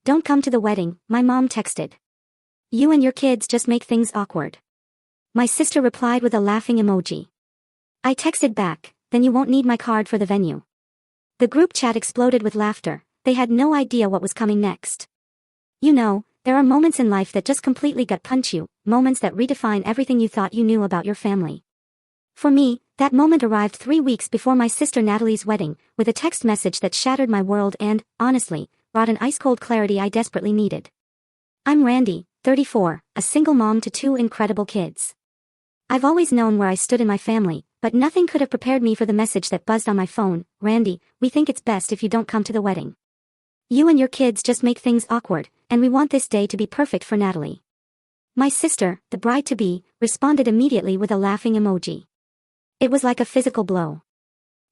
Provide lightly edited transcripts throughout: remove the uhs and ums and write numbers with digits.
"Don't come to the wedding," my mom texted. "You and your kids just make things awkward." My sister replied with a laughing emoji. I texted back, "Then you won't need my card for the venue." The group chat exploded with laughter. They had no idea what was coming next. You know, there are moments in life that just completely gut punch you, moments that redefine everything you thought you knew about your family. For me, that moment arrived 3 weeks before my sister Natalie's wedding, with a text message that shattered my world and, honestly, brought an ice-cold clarity I desperately needed. I'm Randy, 34, a single mom to 2 incredible kids. I've always known where I stood in my family, but nothing could have prepared me for the message that buzzed on my phone. "Randy, we think it's best if you don't come to the wedding. You and your kids just make things awkward, and we want this day to be perfect for Natalie." My sister, the bride-to-be, responded immediately with a laughing emoji. It was like a physical blow.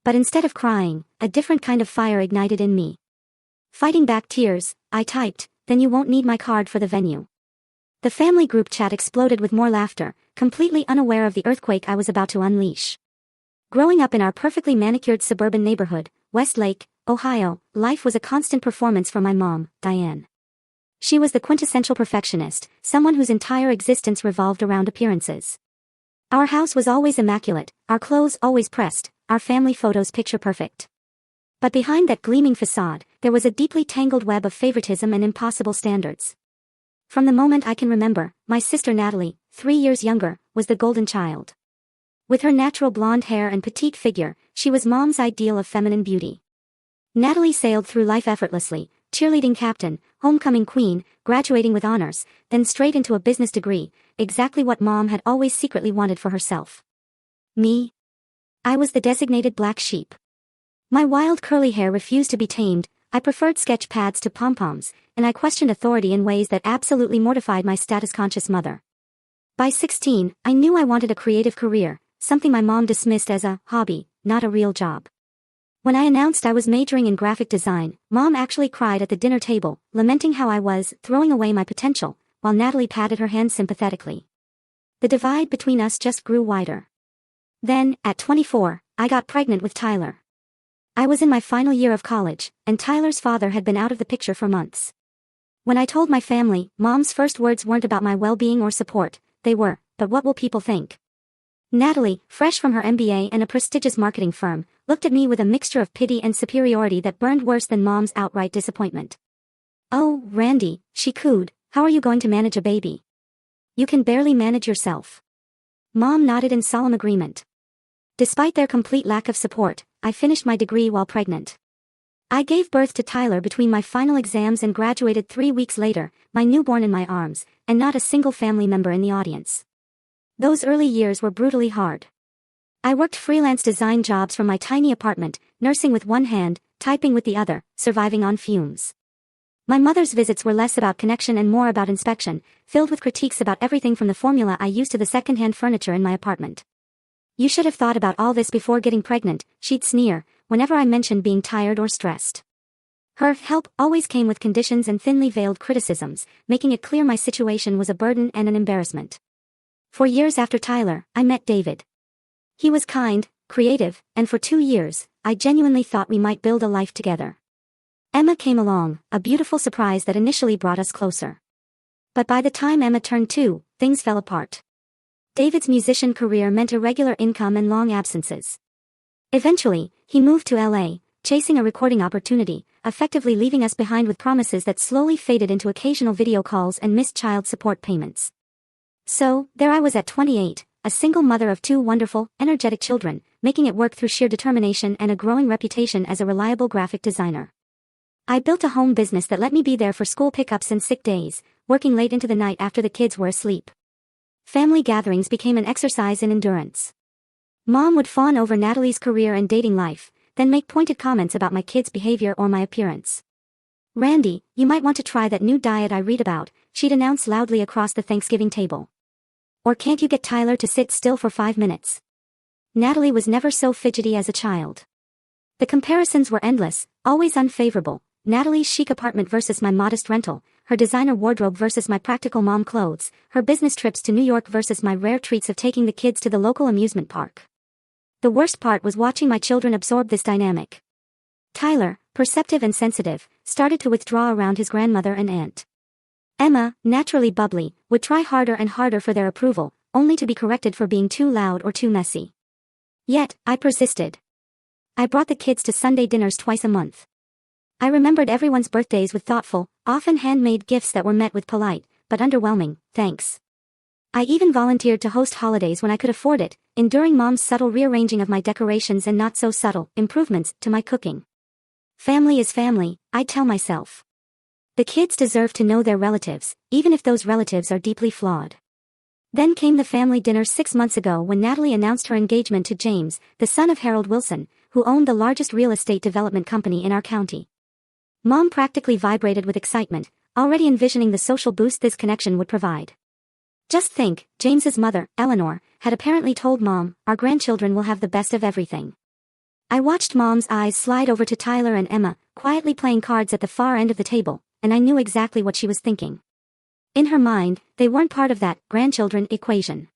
But instead of crying, a different kind of fire ignited in me. Fighting back tears, I typed, "Then you won't need my card for the venue." The family group chat exploded with more laughter, completely unaware of the earthquake I was about to unleash. Growing up in our perfectly manicured suburban neighborhood, Westlake, Ohio, life was a constant performance for my mom, Diane. She was the quintessential perfectionist, someone whose entire existence revolved around appearances. Our house was always immaculate, our clothes always pressed, our family photos picture perfect. But behind that gleaming facade, there was a deeply tangled web of favoritism and impossible standards. From the moment I can remember, my sister Natalie, 3 years younger, was the golden child. With her natural blonde hair and petite figure, she was mom's ideal of feminine beauty. Natalie sailed through life effortlessly, cheerleading captain, homecoming queen, graduating with honors, then straight into a business degree, exactly what mom had always secretly wanted for herself. Me? I was the designated black sheep. My wild curly hair refused to be tamed, I preferred sketch pads to pom-poms, and I questioned authority in ways that absolutely mortified my status-conscious mother. By 16, I knew I wanted a creative career, something my mom dismissed as a hobby, not a real job. When I announced I was majoring in graphic design, Mom actually cried at the dinner table, lamenting how I was throwing away my potential, while Natalie patted her hand sympathetically. The divide between us just grew wider. Then, at 24, I got pregnant with Tyler. I was in my final year of college, and Tyler's father had been out of the picture for months. When I told my family, Mom's first words weren't about my well-being or support, they were, "But what will people think?" Natalie, fresh from her MBA and a prestigious marketing firm, looked at me with a mixture of pity and superiority that burned worse than Mom's outright disappointment. "Oh, Randy," she cooed, "how are you going to manage a baby? You can barely manage yourself." Mom nodded in solemn agreement. Despite their complete lack of support, I finished my degree while pregnant. I gave birth to Tyler between my final exams and graduated 3 weeks later, my newborn in my arms, and not a single family member in the audience. Those early years were brutally hard. I worked freelance design jobs from my tiny apartment, nursing with one hand, typing with the other, surviving on fumes. My mother's visits were less about connection and more about inspection, filled with critiques about everything from the formula I used to the second-hand furniture in my apartment. "You should have thought about all this before getting pregnant," she'd sneer, whenever I mentioned being tired or stressed. Her help always came with conditions and thinly veiled criticisms, making it clear my situation was a burden and an embarrassment. For years after Tyler, I met David. He was kind, creative, and for 2 years, I genuinely thought we might build a life together. Emma came along, a beautiful surprise that initially brought us closer. But by the time Emma turned 2, things fell apart. David's musician career meant irregular income and long absences. Eventually, he moved to LA, chasing a recording opportunity, effectively leaving us behind with promises that slowly faded into occasional video calls and missed child support payments. So, there I was at 28, a single mother of 2 wonderful, energetic children, making it work through sheer determination and a growing reputation as a reliable graphic designer. I built a home business that let me be there for school pickups and sick days, working late into the night after the kids were asleep. Family gatherings became an exercise in endurance. Mom would fawn over Natalie's career and dating life, then make pointed comments about my kids' behavior or my appearance. "Randy, you might want to try that new diet I read about," she'd announce loudly across the Thanksgiving table. Or "Can't you get Tyler to sit still for 5 minutes?" Natalie was never so fidgety as a child. The comparisons were endless, always unfavorable. Natalie's chic apartment versus my modest rental, her designer wardrobe versus my practical mom clothes, her business trips to New York versus my rare treats of taking the kids to the local amusement park. The worst part was watching my children absorb this dynamic. Tyler, perceptive and sensitive, started to withdraw around his grandmother and aunt. Emma, naturally bubbly, would try harder and harder for their approval, only to be corrected for being too loud or too messy. Yet, I persisted. I brought the kids to Sunday dinners twice a month. I remembered everyone's birthdays with thoughtful, often handmade gifts that were met with polite, but underwhelming, thanks. I even volunteered to host holidays when I could afford it, enduring Mom's subtle rearranging of my decorations and not so subtle improvements to my cooking. Family is family, I'd tell myself. The kids deserve to know their relatives, even if those relatives are deeply flawed. Then came the family dinner 6 months ago when Natalie announced her engagement to James, the son of Harold Wilson, who owned the largest real estate development company in our county. Mom practically vibrated with excitement, already envisioning the social boost this connection would provide. Just think, James's mother, Eleanor, had apparently told Mom, our grandchildren will have the best of everything. I watched Mom's eyes slide over to Tyler and Emma, quietly playing cards at the far end of the table, and I knew exactly what she was thinking. In her mind, they weren't part of that grandchildren equation.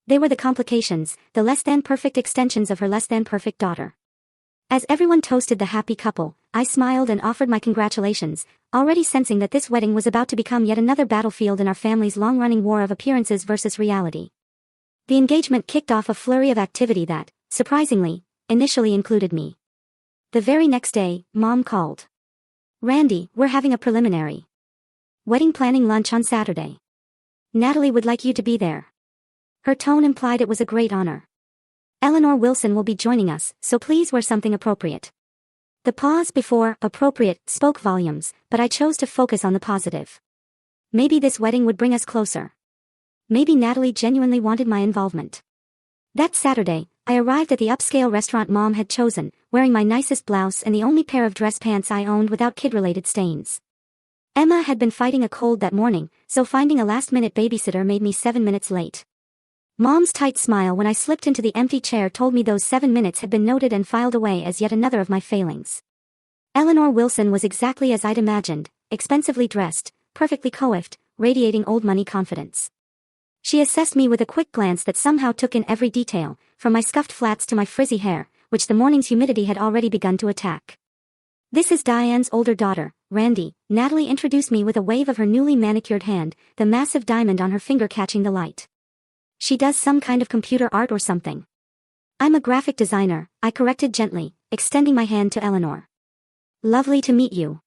They were the complications, the less-than-perfect extensions of her less-than-perfect daughter. As everyone toasted the happy couple, I smiled and offered my congratulations, already sensing that this wedding was about to become yet another battlefield in our family's long-running war of appearances versus reality. The engagement kicked off a flurry of activity that, surprisingly, initially included me. The very next day, Mom called. Randy, we're having a preliminary wedding planning lunch on Saturday. Natalie would like you to be there. Her tone implied it was a great honor. Eleanor Wilson will be joining us, so please wear something appropriate. The pause before appropriate spoke volumes, but I chose to focus on the positive. Maybe this wedding would bring us closer. Maybe Natalie genuinely wanted my involvement. That Saturday, I arrived at the upscale restaurant Mom had chosen, wearing my nicest blouse and the only pair of dress pants I owned without kid-related stains. Emma had been fighting a cold that morning, so finding a last-minute babysitter made me 7 minutes late. Mom's tight smile when I slipped into the empty chair told me those 7 minutes had been noted and filed away as yet another of my failings. Eleanor Wilson was exactly as I'd imagined, expensively dressed, perfectly coiffed, radiating old-money confidence. She assessed me with a quick glance that somehow took in every detail, from my scuffed flats to my frizzy hair, which the morning's humidity had already begun to attack. This is Diane's older daughter, Randy, Natalie introduced me with a wave of her newly manicured hand, the massive diamond on her finger catching the light. She does some kind of computer art or something. I'm a graphic designer, I corrected gently, extending my hand to Eleanor. Lovely to meet you.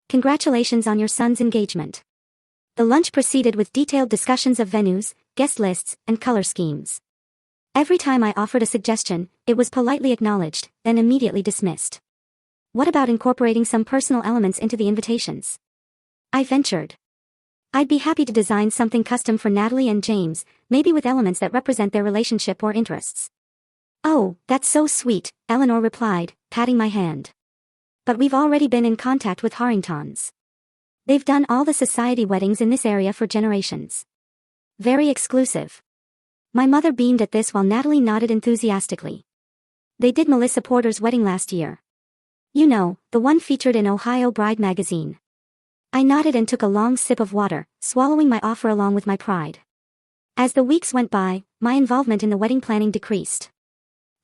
Congratulations on your son's engagement. The lunch proceeded with detailed discussions of venues, guest lists, and color schemes. Every time I offered a suggestion, it was politely acknowledged, then immediately dismissed. What about incorporating some personal elements into the invitations? I ventured. I'd be happy to design something custom for Natalie and James, maybe with elements that represent their relationship or interests. Oh, that's so sweet, Eleanor replied, patting my hand. But we've already been in contact with Harringtons. They've done all the society weddings in this area for generations. Very exclusive. My mother beamed at this while Natalie nodded enthusiastically. They did Melissa Porter's wedding last year. You know, the one featured in Ohio Bride magazine. I nodded and took a long sip of water, swallowing my offer along with my pride. As the weeks went by, my involvement in the wedding planning decreased.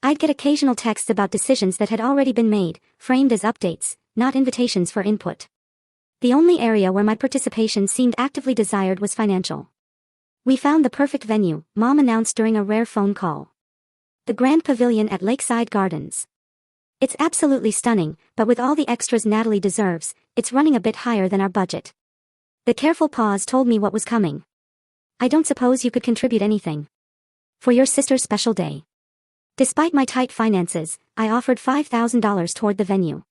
I'd get occasional texts about decisions that had already been made, framed as updates, not invitations for input. The only area where my participation seemed actively desired was financial. We found the perfect venue, Mom announced during a rare phone call. The Grand Pavilion at Lakeside Gardens. It's absolutely stunning, but with all the extras Natalie deserves, it's running a bit higher than our budget. The careful pause told me what was coming. I don't suppose you could contribute anything. For your sister's special day. Despite my tight finances, I offered $5,000 toward the venue.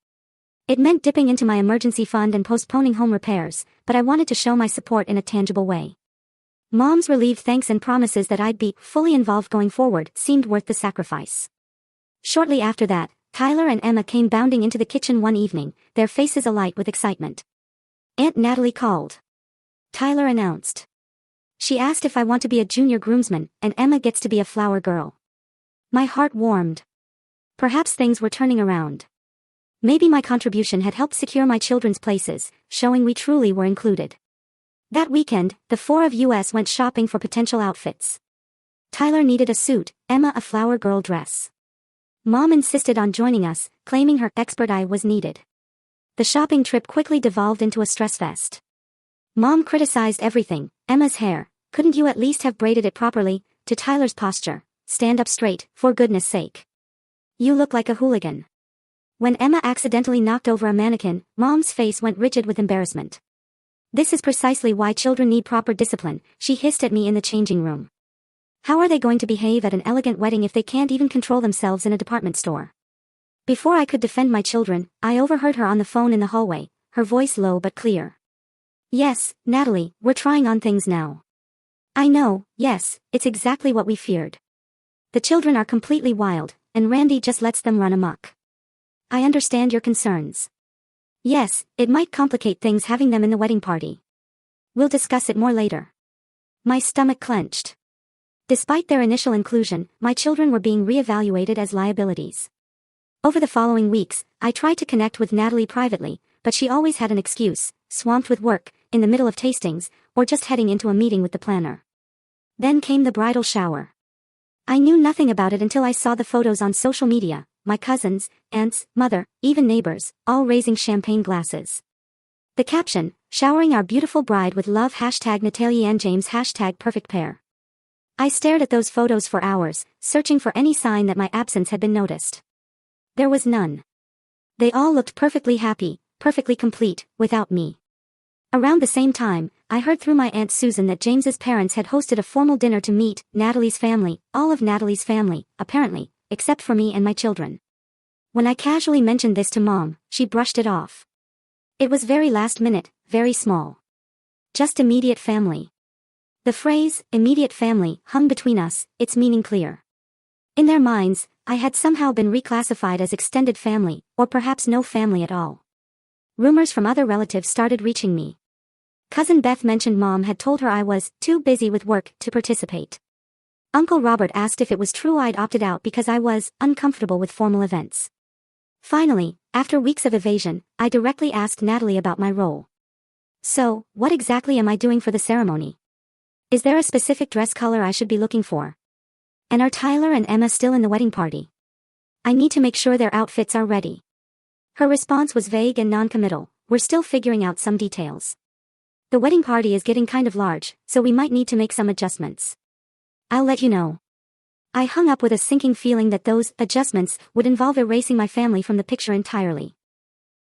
It meant dipping into my emergency fund and postponing home repairs, but I wanted to show my support in a tangible way. Mom's relieved thanks and promises that I'd be fully involved going forward seemed worth the sacrifice. Shortly after that, Tyler and Emma came bounding into the kitchen one evening, their faces alight with excitement. Aunt Natalie called. Tyler announced. She asked if I want to be a junior groomsman, and Emma gets to be a flower girl. My heart warmed. Perhaps things were turning around. Maybe my contribution had helped secure my children's places, showing we truly were included. That weekend, the four of us went shopping for potential outfits. Tyler needed a suit, Emma a flower girl dress. Mom insisted on joining us, claiming her expert eye was needed. The shopping trip quickly devolved into a stress fest. Mom criticized everything: Emma's hair, couldn't you at least have braided it properly, to Tyler's posture, stand up straight, for goodness sake. You look like a hooligan. When Emma accidentally knocked over a mannequin, Mom's face went rigid with embarrassment. This is precisely why children need proper discipline, she hissed at me in the changing room. How are they going to behave at an elegant wedding if they can't even control themselves in a department store? Before I could defend my children, I overheard her on the phone in the hallway, her voice low but clear. Yes, Natalie, we're trying on things now. I know, yes, it's exactly what we feared. The children are completely wild, and Randy just lets them run amok. I understand your concerns. Yes, it might complicate things having them in the wedding party. We'll discuss it more later. My stomach clenched. Despite their initial inclusion, my children were being re-evaluated as liabilities. Over the following weeks, I tried to connect with Natalie privately, but she always had an excuse: swamped with work, in the middle of tastings, or just heading into a meeting with the planner. Then came the bridal shower. I knew nothing about it until I saw the photos on social media: my cousins, aunts, mother, even neighbors, all raising champagne glasses. The caption: showering our beautiful bride with love #Natalie and James #perfect pair. I stared at those photos for hours, searching for any sign that my absence had been noticed. There was none. They all looked perfectly happy, perfectly complete, without me. Around the same time, I heard through my Aunt Susan that James's parents had hosted a formal dinner to meet Natalie's family, all of Natalie's family, apparently, except for me and my children. When I casually mentioned this to Mom, she brushed it off. It was very last minute, very small. Just immediate family. The phrase, immediate family, hung between us, its meaning clear. In their minds, I had somehow been reclassified as extended family, or perhaps no family at all. Rumors from other relatives started reaching me. Cousin Beth mentioned Mom had told her I was too busy with work to participate. Uncle Robert asked if it was true I'd opted out because I was uncomfortable with formal events. Finally, after weeks of evasion, I directly asked Natalie about my role. So, what exactly am I doing for the ceremony? Is there a specific dress color I should be looking for? And are Tyler and Emma still in the wedding party? I need to make sure their outfits are ready. Her response was vague and non-committal: we're still figuring out some details. The wedding party is getting kind of large, so we might need to make some adjustments. I'll let you know. I hung up with a sinking feeling that those adjustments would involve erasing my family from the picture entirely.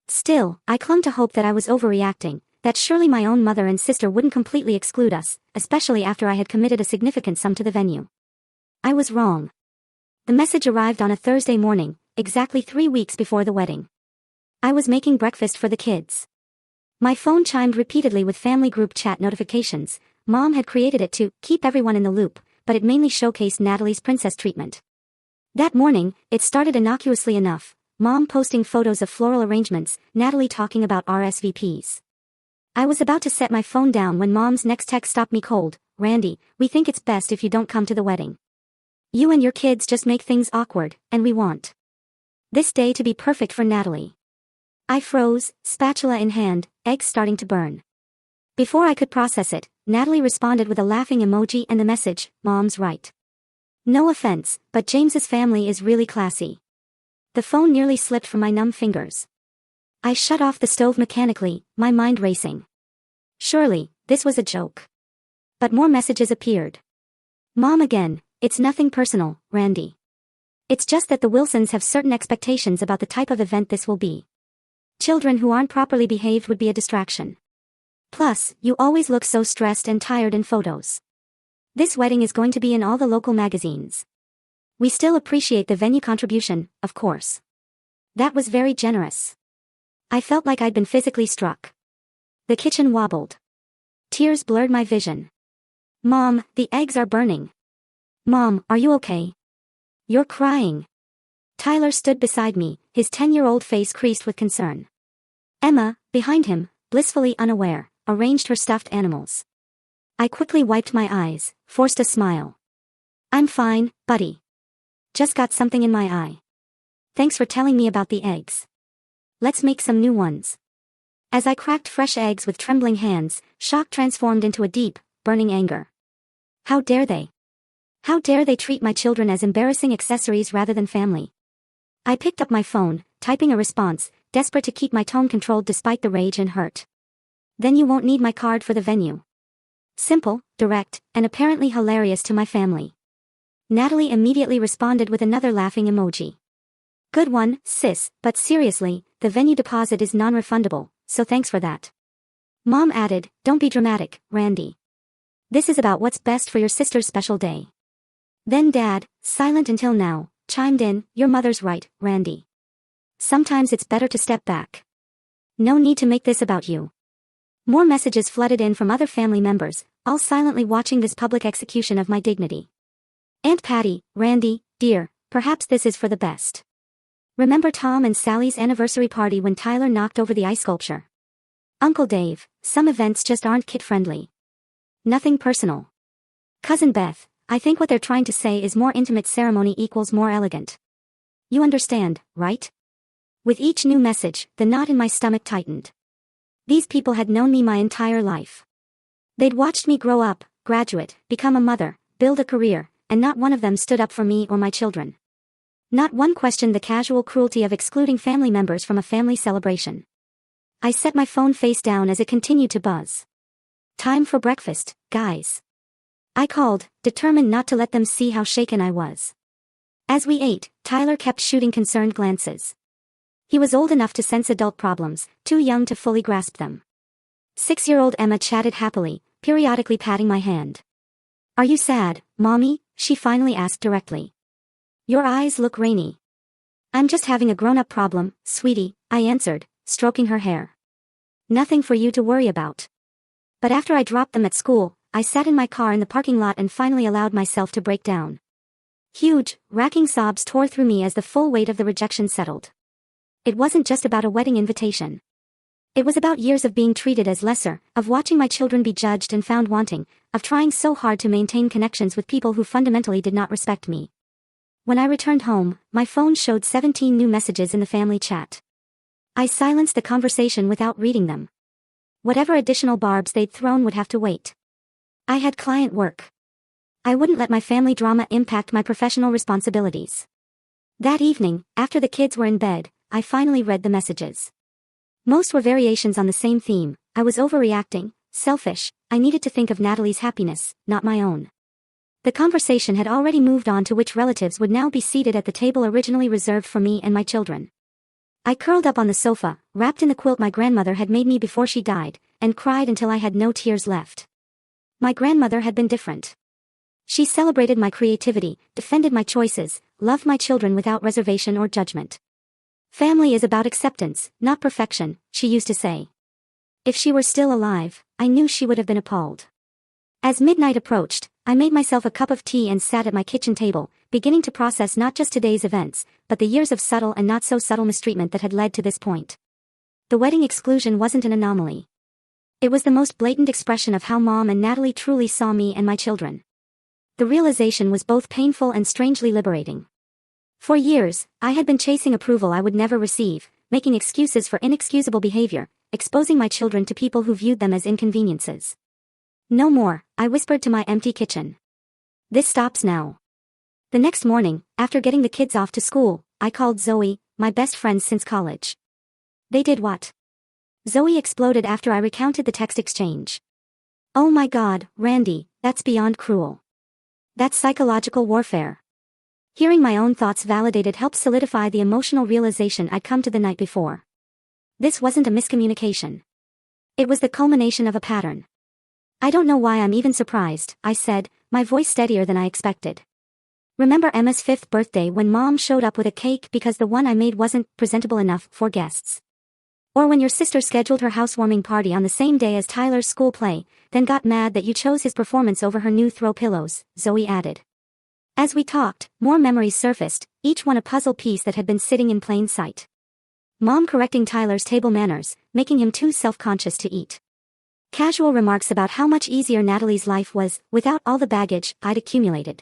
Still, I clung to hope that I was overreacting, that surely my own mother and sister wouldn't completely exclude us, especially after I had committed a significant sum to the venue. I was wrong. The message arrived on a Thursday morning, exactly 3 weeks before the wedding. I was making breakfast for the kids. My phone chimed repeatedly with family group chat notifications. Mom had created it to keep everyone in the loop, but it mainly showcased Natalie's princess treatment. That morning, it started innocuously enough: Mom posting photos of floral arrangements, Natalie talking about RSVPs. I was about to set my phone down when Mom's next text stopped me cold: Randy, we think it's best if you don't come to the wedding. You and your kids just make things awkward, and we want this day to be perfect for Natalie. I froze, spatula in hand, eggs starting to burn. Before I could process it, Natalie responded with a laughing emoji and the message: Mom's right. No offense, but James's family is really classy. The phone nearly slipped from my numb fingers. I shut off the stove mechanically, my mind racing. Surely, this was a joke. But more messages appeared. Mom again: it's nothing personal, Randy. It's just that the Wilsons have certain expectations about the type of event this will be. Children who aren't properly behaved would be a distraction. Plus, you always look so stressed and tired in photos. This wedding is going to be in all the local magazines. We still appreciate the venue contribution, of course. That was very generous. I felt like I'd been physically struck. The kitchen wobbled. Tears blurred my vision. Mom, the eggs are burning. Mom, are you okay? You're crying. Tyler stood beside me, his 10-year-old face creased with concern. Emma, behind him, blissfully unaware, arranged her stuffed animals. I quickly wiped my eyes, forced a smile. I'm fine, buddy. Just got something in my eye. Thanks for telling me about the eggs. Let's make some new ones. As I cracked fresh eggs with trembling hands, shock transformed into a deep, burning anger. How dare they? How dare they treat my children as embarrassing accessories rather than family? I picked up my phone, typing a response, desperate to keep my tone controlled despite the rage and hurt. Then you won't need my card for the venue. Simple, direct, and apparently hilarious to my family. Natalie immediately responded with another laughing emoji. Good one, sis, but seriously, the venue deposit is non-refundable, so thanks for that. Mom added, don't be dramatic, Randy. This is about what's best for your sister's special day. Then Dad, silent until now, chimed in, your mother's right, Randy. Sometimes it's better to step back. No need to make this about you. More messages flooded in from other family members, all silently watching this public execution of my dignity. Aunt Patty, Randy, dear, perhaps this is for the best. Remember Tom and Sally's anniversary party when Tyler knocked over the ice sculpture? Uncle Dave, some events just aren't kid-friendly. Nothing personal. Cousin Beth, I think what they're trying to say is more intimate ceremony equals more elegant. You understand, right? With each new message, the knot in my stomach tightened. These people had known me my entire life. They'd watched me grow up, graduate, become a mother, build a career, and not one of them stood up for me or my children. Not one questioned the casual cruelty of excluding family members from a family celebration. I set my phone face down as it continued to buzz. Time for breakfast, guys. I called, determined not to let them see how shaken I was. As we ate, Tyler kept shooting concerned glances. He was old enough to sense adult problems, too young to fully grasp them. 6-year-old Emma chatted happily, periodically patting my hand. Are you sad, Mommy? She finally asked directly. Your eyes look rainy. I'm just having a grown-up problem, sweetie, I answered, stroking her hair. Nothing for you to worry about. But after I dropped them at school, I sat in my car in the parking lot and finally allowed myself to break down. Huge, racking sobs tore through me as the full weight of the rejection settled. It wasn't just about a wedding invitation. It was about years of being treated as lesser, of watching my children be judged and found wanting, of trying so hard to maintain connections with people who fundamentally did not respect me. When I returned home, my phone showed 17 new messages in the family chat. I silenced the conversation without reading them. Whatever additional barbs they'd thrown would have to wait. I had client work. I wouldn't let my family drama impact my professional responsibilities. That evening, after the kids were in bed, I finally read the messages. Most were variations on the same theme. I was overreacting, selfish, I needed to think of Natalie's happiness, not my own. The conversation had already moved on to which relatives would now be seated at the table originally reserved for me and my children. I curled up on the sofa, wrapped in the quilt my grandmother had made me before she died, and cried until I had no tears left. My grandmother had been different. She celebrated my creativity, defended my choices, loved my children without reservation or judgment. Family is about acceptance, not perfection, she used to say. If she were still alive, I knew she would have been appalled. As midnight approached, I made myself a cup of tea and sat at my kitchen table, beginning to process not just today's events, but the years of subtle and not so subtle mistreatment that had led to this point. The wedding exclusion wasn't an anomaly. It was the most blatant expression of how Mom and Natalie truly saw me and my children. The realization was both painful and strangely liberating. For years, I had been chasing approval I would never receive, making excuses for inexcusable behavior, exposing my children to people who viewed them as inconveniences. No more, I whispered to my empty kitchen. This stops now. The next morning, after getting the kids off to school, I called Zoe, my best friend since college. They did what? Zoe exploded after I recounted the text exchange. Oh my God, Randy, that's beyond cruel. That's psychological warfare. Hearing my own thoughts validated helped solidify the emotional realization I'd come to the night before. This wasn't a miscommunication. It was the culmination of a pattern. I don't know why I'm even surprised, I said, my voice steadier than I expected. Remember Emma's 5th birthday when Mom showed up with a cake because the one I made wasn't presentable enough for guests? Or when your sister scheduled her housewarming party on the same day as Tyler's school play, then got mad that you chose his performance over her new throw pillows, Zoe added. As we talked, more memories surfaced, each one a puzzle piece that had been sitting in plain sight. Mom correcting Tyler's table manners, making him too self-conscious to eat. Casual remarks about how much easier Natalie's life was, without all the baggage I'd accumulated.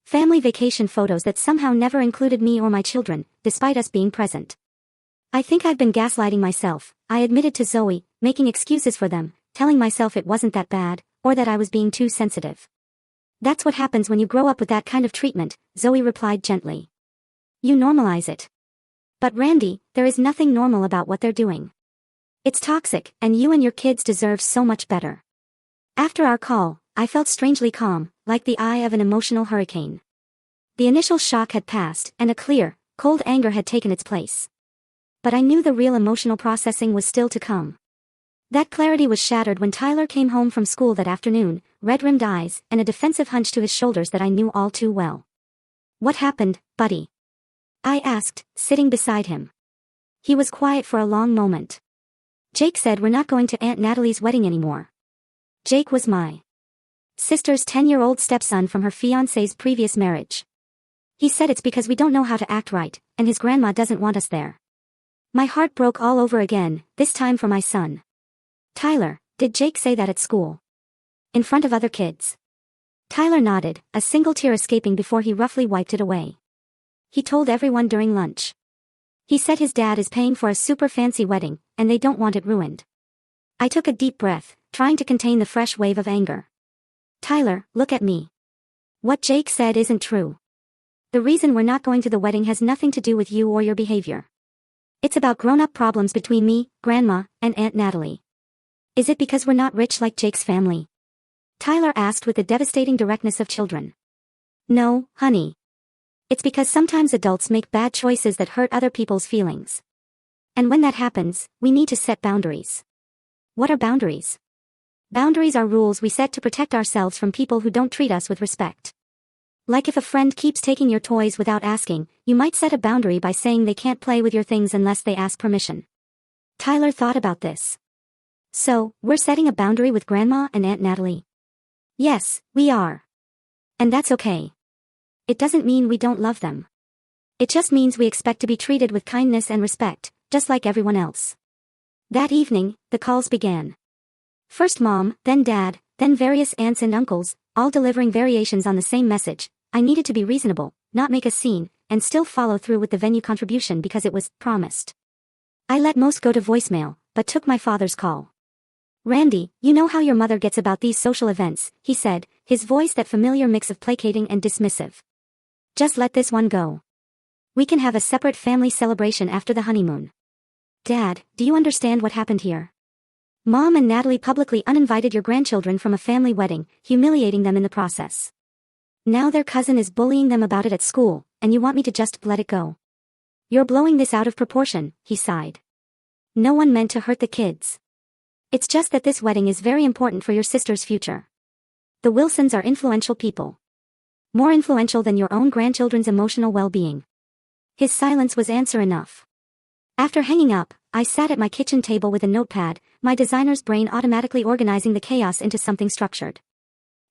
Family vacation photos that somehow never included me or my children, despite us being present. I think I'd been gaslighting myself, I admitted to Zoe, making excuses for them, telling myself it wasn't that bad, or that I was being too sensitive. That's what happens when you grow up with that kind of treatment, Zoe replied gently. You normalize it. But Randy, there is nothing normal about what they're doing. It's toxic, and you and your kids deserve so much better. After our call, I felt strangely calm, like the eye of an emotional hurricane. The initial shock had passed, and a clear, cold anger had taken its place. But I knew the real emotional processing was still to come. That clarity was shattered when Tyler came home from school that afternoon, red-rimmed eyes, and a defensive hunch to his shoulders that I knew all too well. "What happened, buddy?" I asked, sitting beside him. He was quiet for a long moment. "Jake said we're not going to Aunt Natalie's wedding anymore." Jake was my sister's 10-year-old stepson from her fiancé's previous marriage. "He said it's because we don't know how to act right, and his grandma doesn't want us there." My heart broke all over again, this time for my son. "Tyler, did Jake say that at school? In front of other kids?" Tyler nodded, a single tear escaping before he roughly wiped it away. "He told everyone during lunch. He said his dad is paying for a super fancy wedding, and they don't want it ruined." I took a deep breath, trying to contain the fresh wave of anger. "Tyler, look at me. What Jake said isn't true. The reason we're not going to the wedding has nothing to do with you or your behavior. It's about grown-up problems between me, Grandma, and Aunt Natalie." "Is it because we're not rich like Jake's family?" Tyler asked with the devastating directness of children. "No, honey. It's because sometimes adults make bad choices that hurt other people's feelings. And when that happens, we need to set boundaries." "What are boundaries?" "Boundaries are rules we set to protect ourselves from people who don't treat us with respect. Like if a friend keeps taking your toys without asking, you might set a boundary by saying they can't play with your things unless they ask permission." Tyler thought about this. "So, we're setting a boundary with Grandma and Aunt Natalie?" "Yes, we are. And that's okay. It doesn't mean we don't love them. It just means we expect to be treated with kindness and respect, just like everyone else." That evening, the calls began. First Mom, then Dad, then various aunts and uncles, all delivering variations on the same message. I needed to be reasonable, not make a scene, and still follow through with the venue contribution because it was promised. I let most go to voicemail, but took my father's call. "Randy, you know how your mother gets about these social events," he said, his voice that familiar mix of placating and dismissive. "Just let this one go. We can have a separate family celebration after the honeymoon." "Dad, do you understand what happened here? Mom and Natalie publicly uninvited your grandchildren from a family wedding, humiliating them in the process. Now their cousin is bullying them about it at school, and you want me to just let it go? You're blowing this out of proportion," he sighed. "No one meant to hurt the kids. It's just that this wedding is very important for your sister's future. The Wilsons are influential people. More influential than your own grandchildren's emotional well-being." His silence was answer enough. After hanging up, I sat at my kitchen table with a notepad, my designer's brain automatically organizing the chaos into something structured.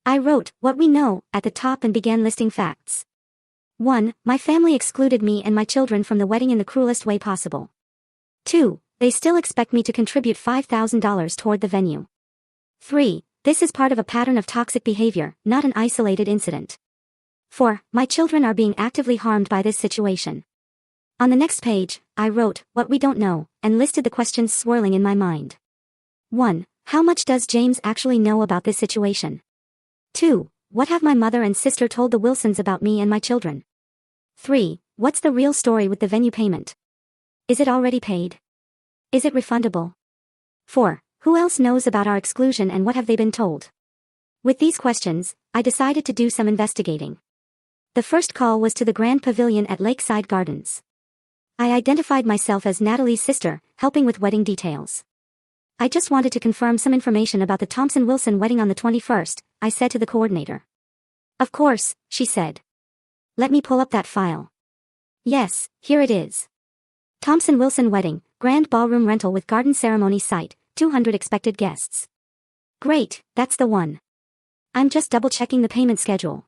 I wrote, "What we know," at the top and began listing facts. 1. My family excluded me and my children from the wedding in the cruelest way possible. 2. They still expect me to contribute $5,000 toward the venue. 3. This is part of a pattern of toxic behavior, not an isolated incident. 4. My children are being actively harmed by this situation. On the next page, I wrote, "What we don't know," and listed the questions swirling in my mind. 1. How much does James actually know about this situation? 2. What have my mother and sister told the Wilsons about me and my children? 3. What's the real story with the venue payment? Is it already paid? Is it refundable? 4. Who else knows about our exclusion and what have they been told? With these questions, I decided to do some investigating. The first call was to the Grand Pavilion at Lakeside Gardens. I identified myself as Natalie's sister, helping with wedding details. "I just wanted to confirm some information about the Thompson-Wilson wedding on the 21st, I said to the coordinator. "Of course," she said. "Let me pull up that file." Yes, here it is. Thompson-Wilson wedding, grand ballroom rental with garden ceremony site, 200 expected guests. Great, that's the one. I'm just double-checking the payment schedule.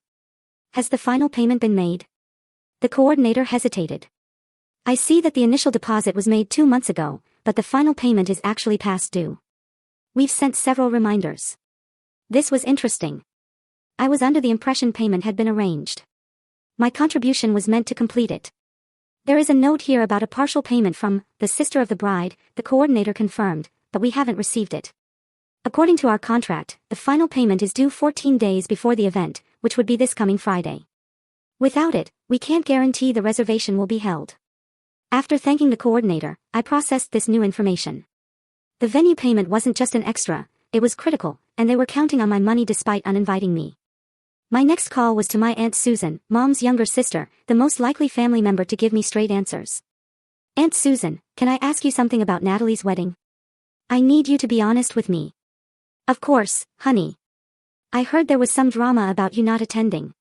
Has the final payment been made? The coordinator hesitated. I see that the initial deposit was made 2 months ago, but the final payment is actually past due. We've sent several reminders. This was interesting. I was under the impression payment had been arranged. My contribution was meant to complete it. There is a note here about a partial payment from the sister of the bride, the coordinator confirmed, but we haven't received it. According to our contract, the final payment is due 14 days before the event, which would be this coming Friday. Without it, we can't guarantee the reservation will be held. After thanking the coordinator, I processed this new information. The venue payment wasn't just an extra, it was critical, and they were counting on my money despite uninviting me. My next call was to my Aunt Susan, Mom's younger sister, the most likely family member to give me straight answers. Aunt Susan, can I ask you something about Natalie's wedding? I need you to be honest with me. Of course, honey. I heard there was some drama about you not attending.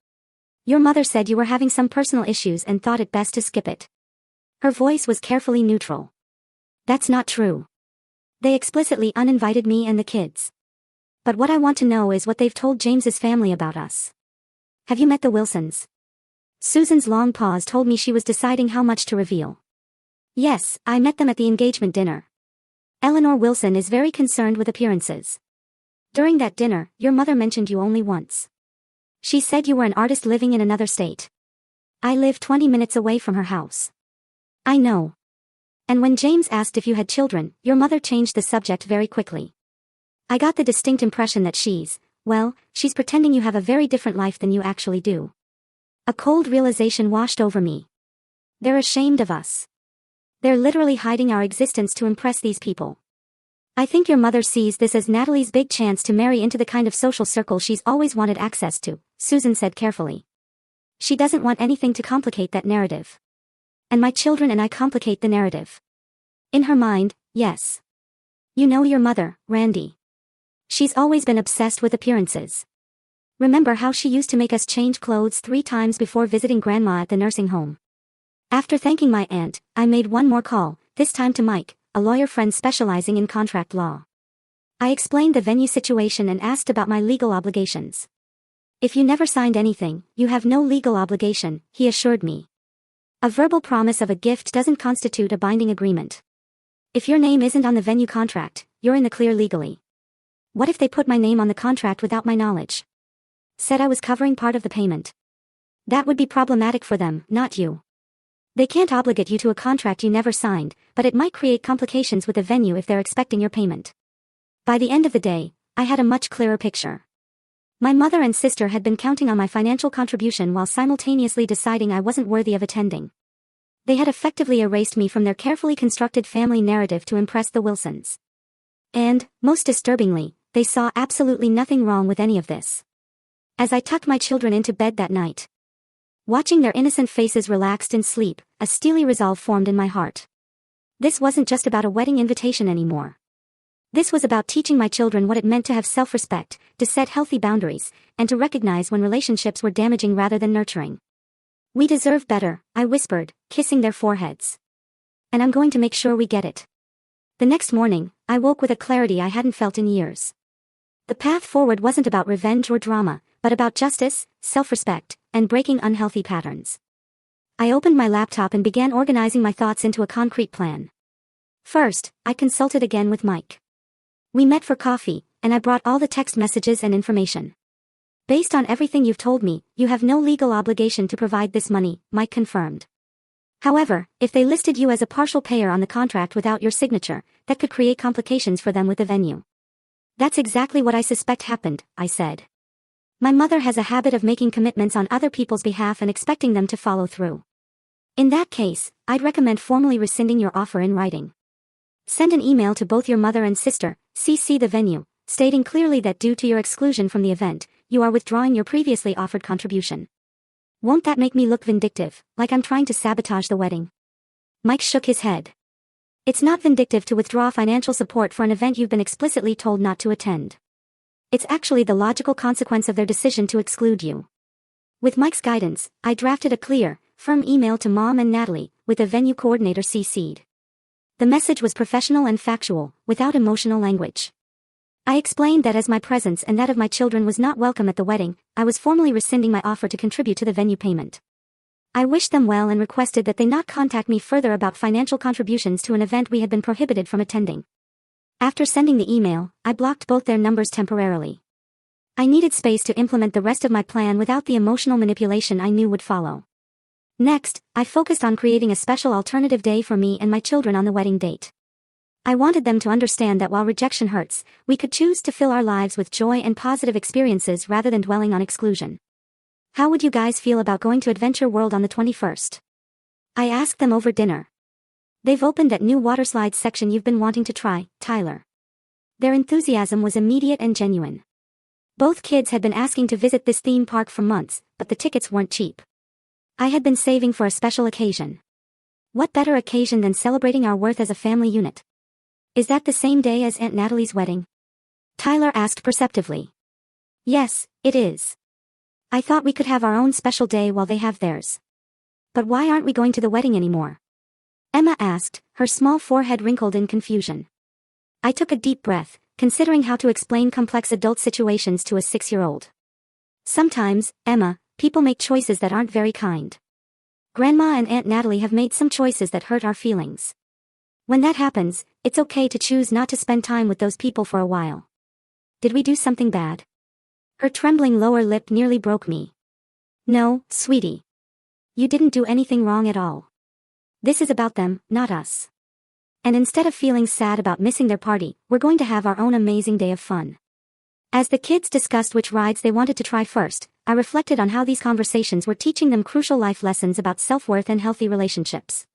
Your mother said you were having some personal issues and thought it best to skip it. Her voice was carefully neutral. That's not true. They explicitly uninvited me and the kids. But what I want to know is what they've told James's family about us. Have you met the Wilsons? Susan's long pause told me she was deciding how much to reveal. Yes, I met them at the engagement dinner. Eleanor Wilson is very concerned with appearances. During that dinner, your mother mentioned you only once. She said you were an artist living in another state. I live 20 minutes away from her house. I know. And when James asked if you had children, your mother changed the subject very quickly. I got the distinct impression that she's pretending you have a very different life than you actually do. A cold realization washed over me. They're ashamed of us. They're literally hiding our existence to impress these people. I think your mother sees this as Natalie's big chance to marry into the kind of social circle she's always wanted access to, Susan said carefully. She doesn't want anything to complicate that narrative. And my children and I complicate the narrative. In her mind, yes. You know your mother, Randy. She's always been obsessed with appearances. Remember how she used to make us change clothes 3 times before visiting Grandma at the nursing home? After thanking my aunt, I made one more call, this time to Mike, a lawyer friend specializing in contract law. I explained the venue situation and asked about my legal obligations. If you never signed anything, you have no legal obligation, he assured me. A verbal promise of a gift doesn't constitute a binding agreement. If your name isn't on the venue contract, you're in the clear legally. What if they put my name on the contract without my knowledge? Said I was covering part of the payment. That would be problematic for them, not you. They can't obligate you to a contract you never signed, but it might create complications with the venue if they're expecting your payment. By the end of the day, I had a much clearer picture. My mother and sister had been counting on my financial contribution while simultaneously deciding I wasn't worthy of attending. They had effectively erased me from their carefully constructed family narrative to impress the Wilsons. And, most disturbingly, they saw absolutely nothing wrong with any of this. As I tucked my children into bed that night, watching their innocent faces relaxed in sleep, a steely resolve formed in my heart. This wasn't just about a wedding invitation anymore. This was about teaching my children what it meant to have self-respect, to set healthy boundaries, and to recognize when relationships were damaging rather than nurturing. We deserve better, I whispered, kissing their foreheads. And I'm going to make sure we get it. The next morning, I woke with a clarity I hadn't felt in years. The path forward wasn't about revenge or drama, but about justice, self-respect, and breaking unhealthy patterns. I opened my laptop and began organizing my thoughts into a concrete plan. First, I consulted again with Mike. We met for coffee, and I brought all the text messages and information. Based on everything you've told me, you have no legal obligation to provide this money, Mike confirmed. However, if they listed you as a partial payer on the contract without your signature, that could create complications for them with the venue. That's exactly what I suspect happened, I said. My mother has a habit of making commitments on other people's behalf and expecting them to follow through. In that case, I'd recommend formally rescinding your offer in writing. Send an email to both your mother and sister, CC the venue, stating clearly that due to your exclusion from the event, you are withdrawing your previously offered contribution. Won't that make me look vindictive, like I'm trying to sabotage the wedding? Mike shook his head. It's not vindictive to withdraw financial support for an event you've been explicitly told not to attend. It's actually the logical consequence of their decision to exclude you. With Mike's guidance, I drafted a clear, firm email to Mom and Natalie, with the venue coordinator CC'd. The message was professional and factual, without emotional language. I explained that as my presence and that of my children was not welcome at the wedding, I was formally rescinding my offer to contribute to the venue payment. I wished them well and requested that they not contact me further about financial contributions to an event we had been prohibited from attending. After sending the email, I blocked both their numbers temporarily. I needed space to implement the rest of my plan without the emotional manipulation I knew would follow. Next, I focused on creating a special alternative day for me and my children on the wedding date. I wanted them to understand that while rejection hurts, we could choose to fill our lives with joy and positive experiences rather than dwelling on exclusion. How would you guys feel about going to Adventure World on the 21st? I asked them over dinner. They've opened that new water slides section you've been wanting to try, Tyler. Their enthusiasm was immediate and genuine. Both kids had been asking to visit this theme park for months, but the tickets weren't cheap. I had been saving for a special occasion. What better occasion than celebrating our worth as a family unit? Is that the same day as Aunt Natalie's wedding? Tyler asked perceptively. Yes, it is. I thought we could have our own special day while they have theirs. But why aren't we going to the wedding anymore? Emma asked, her small forehead wrinkled in confusion. I took a deep breath, considering how to explain complex adult situations to a 6-year-old. Sometimes, Emma, people make choices that aren't very kind. Grandma and Aunt Natalie have made some choices that hurt our feelings. When that happens, it's okay to choose not to spend time with those people for a while. Did we do something bad? Her trembling lower lip nearly broke me. No, sweetie. You didn't do anything wrong at all. This is about them, not us. And instead of feeling sad about missing their party, we're going to have our own amazing day of fun. As the kids discussed which rides they wanted to try first, I reflected on how these conversations were teaching them crucial life lessons about self-worth and healthy relationships.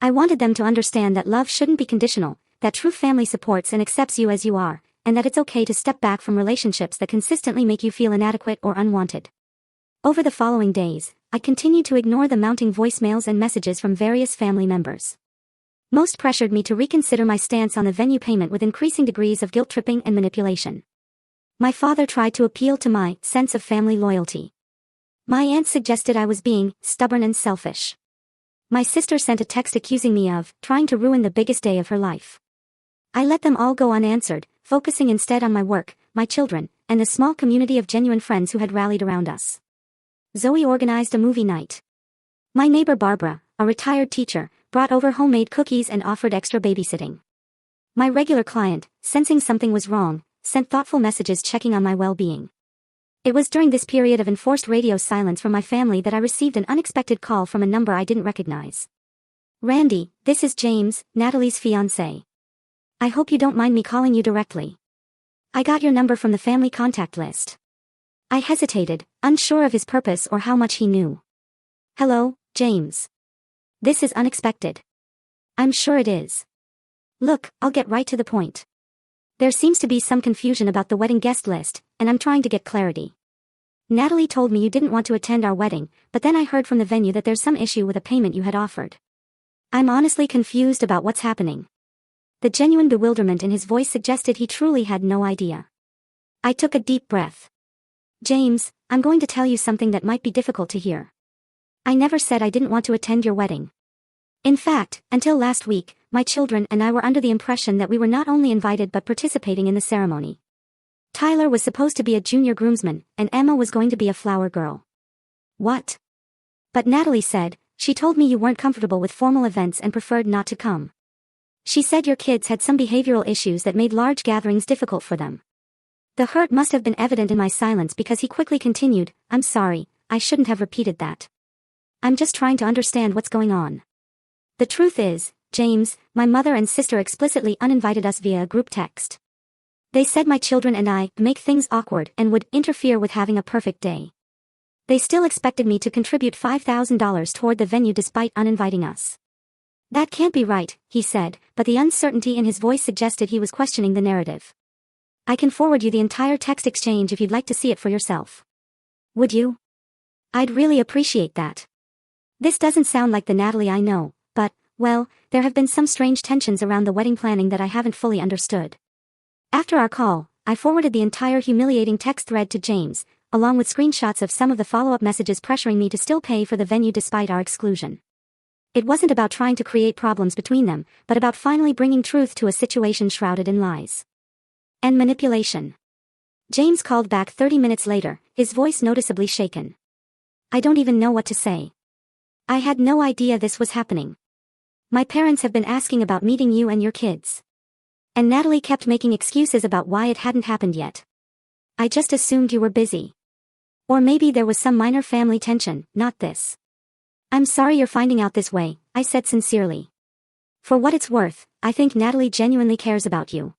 I wanted them to understand that love shouldn't be conditional, that true family supports and accepts you as you are, and that it's okay to step back from relationships that consistently make you feel inadequate or unwanted. Over the following days, I continued to ignore the mounting voicemails and messages from various family members. Most pressured me to reconsider my stance on the venue payment with increasing degrees of guilt-tripping and manipulation. My father tried to appeal to my sense of family loyalty. My aunt suggested I was being stubborn and selfish. My sister sent a text accusing me of trying to ruin the biggest day of her life. I let them all go unanswered, focusing instead on my work, my children, and the small community of genuine friends who had rallied around us. Zoe organized a movie night. My neighbor Barbara, a retired teacher, brought over homemade cookies and offered extra babysitting. My regular client, sensing something was wrong, sent thoughtful messages checking on my well-being. It was during this period of enforced radio silence from my family that I received an unexpected call from a number I didn't recognize. Randy, this is James, Natalie's fiancé. I hope you don't mind me calling you directly. I got your number from the family contact list. I hesitated, unsure of his purpose or how much he knew. Hello, James. This is unexpected. I'm sure it is. Look, I'll get right to the point. There seems to be some confusion about the wedding guest list, and I'm trying to get clarity. Natalie told me you didn't want to attend our wedding, but then I heard from the venue that there's some issue with a payment you had offered. I'm honestly confused about what's happening. The genuine bewilderment in his voice suggested he truly had no idea. I took a deep breath. James, I'm going to tell you something that might be difficult to hear. I never said I didn't want to attend your wedding. In fact, until last week, my children and I were under the impression that we were not only invited but participating in the ceremony. Tyler was supposed to be a junior groomsman, and Emma was going to be a flower girl. What? But Natalie said, she told me you weren't comfortable with formal events and preferred not to come. She said your kids had some behavioral issues that made large gatherings difficult for them. The hurt must have been evident in my silence because he quickly continued, I'm sorry, I shouldn't have repeated that. I'm just trying to understand what's going on. The truth is, James, my mother and sister explicitly uninvited us via a group text. They said my children and I make things awkward and would interfere with having a perfect day. They still expected me to contribute $5,000 toward the venue despite uninviting us. That can't be right, he said, but the uncertainty in his voice suggested he was questioning the narrative. I can forward you the entire text exchange if you'd like to see it for yourself. Would you? I'd really appreciate that. This doesn't sound like the Natalie I know, but, well, there have been some strange tensions around the wedding planning that I haven't fully understood. After our call, I forwarded the entire humiliating text thread to James, along with screenshots of some of the follow-up messages pressuring me to still pay for the venue despite our exclusion. It wasn't about trying to create problems between them, but about finally bringing truth to a situation shrouded in lies and manipulation. James called back 30 minutes later, his voice noticeably shaken. I don't even know what to say. I had no idea this was happening. My parents have been asking about meeting you and your kids. And Natalie kept making excuses about why it hadn't happened yet. I just assumed you were busy. Or maybe there was some minor family tension, not this. I'm sorry you're finding out this way, I said sincerely. For what it's worth, I think Natalie genuinely cares about you.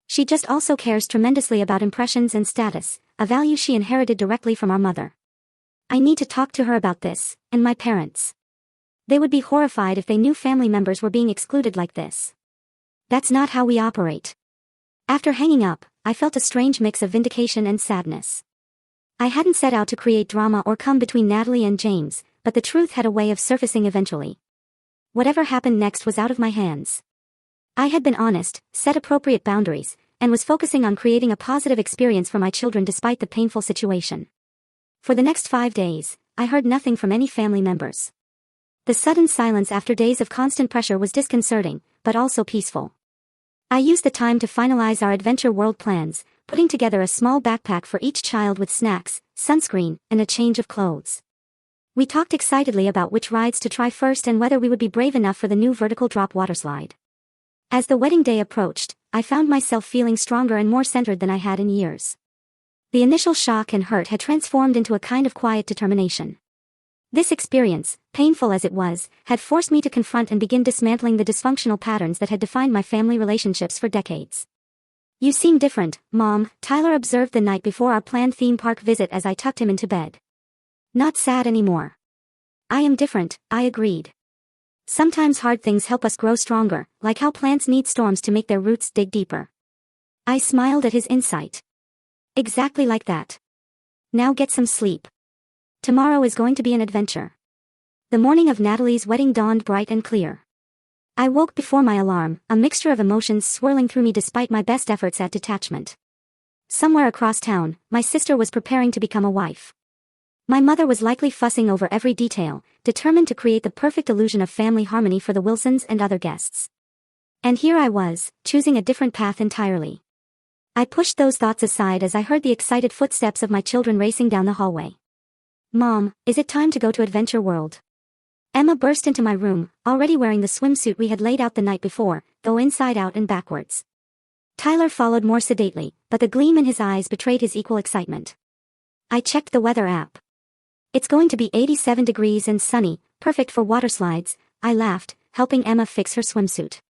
She just also cares tremendously about impressions and status, a value she inherited directly from our mother. I need to talk to her about this, and my parents. They would be horrified if they knew family members were being excluded like this. That's not how we operate. After hanging up, I felt a strange mix of vindication and sadness. I hadn't set out to create drama or come between Natalie and James, but the truth had a way of surfacing eventually. Whatever happened next was out of my hands. I had been honest, set appropriate boundaries, and was focusing on creating a positive experience for my children despite the painful situation. For the next 5 days, I heard nothing from any family members. The sudden silence after days of constant pressure was disconcerting, but also peaceful. I used the time to finalize our Adventure World plans, putting together a small backpack for each child with snacks, sunscreen, and a change of clothes. We talked excitedly about which rides to try first and whether we would be brave enough for the new vertical drop waterslide. As the wedding day approached, I found myself feeling stronger and more centered than I had in years. The initial shock and hurt had transformed into a kind of quiet determination. This experience, painful as it was, had forced me to confront and begin dismantling the dysfunctional patterns that had defined my family relationships for decades. "You seem different, Mom," Tyler observed the night before our planned theme park visit as I tucked him into bed. "Not sad anymore." "I am different," I agreed. "Sometimes hard things help us grow stronger, like how plants need storms to make their roots dig deeper." I smiled at his insight. "Exactly like that. Now get some sleep. Tomorrow is going to be an adventure." The morning of Natalie's wedding dawned bright and clear. I woke before my alarm, a mixture of emotions swirling through me despite my best efforts at detachment. Somewhere across town, my sister was preparing to become a wife. My mother was likely fussing over every detail, determined to create the perfect illusion of family harmony for the Wilsons and other guests. And here I was, choosing a different path entirely. I pushed those thoughts aside as I heard the excited footsteps of my children racing down the hallway. "Mom, is it time to go to Adventure World?" Emma burst into my room, already wearing the swimsuit we had laid out the night before, though inside out and backwards. Tyler followed more sedately, but the gleam in his eyes betrayed his equal excitement. I checked the weather app. "It's going to be 87 degrees and sunny, perfect for water slides," I laughed, helping Emma fix her swimsuit.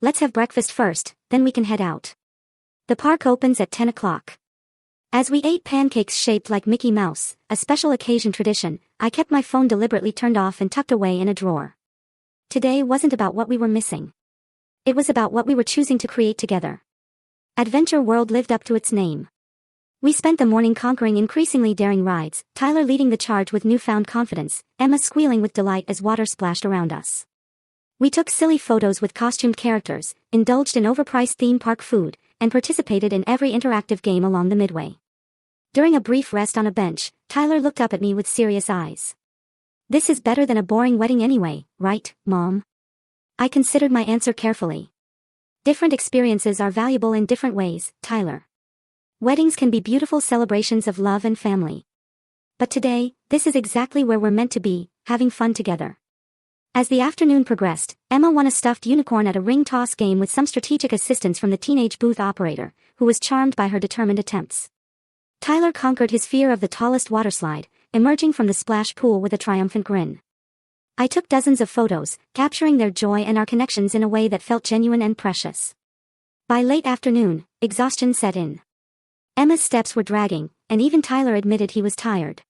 "Let's have breakfast first, then we can head out. The park opens at 10 o'clock. As we ate pancakes shaped like Mickey Mouse, a special occasion tradition, I kept my phone deliberately turned off and tucked away in a drawer. Today wasn't about what we were missing. It was about what we were choosing to create together. Adventure World lived up to its name. We spent the morning conquering increasingly daring rides, Tyler leading the charge with newfound confidence, Emma squealing with delight as water splashed around us. We took silly photos with costumed characters, indulged in overpriced theme park food, and participated in every interactive game along the midway. During a brief rest on a bench, Tyler looked up at me with serious eyes. "This is better than a boring wedding anyway, right, Mom?" I considered my answer carefully. "Different experiences are valuable in different ways, Tyler. Weddings can be beautiful celebrations of love and family. But today, this is exactly where we're meant to be, having fun together." As the afternoon progressed, Emma won a stuffed unicorn at a ring toss game with some strategic assistance from the teenage booth operator, who was charmed by her determined attempts. Tyler conquered his fear of the tallest waterslide, emerging from the splash pool with a triumphant grin. I took dozens of photos, capturing their joy and our connections in a way that felt genuine and precious. By late afternoon, exhaustion set in. Emma's steps were dragging, and even Tyler admitted he was tired.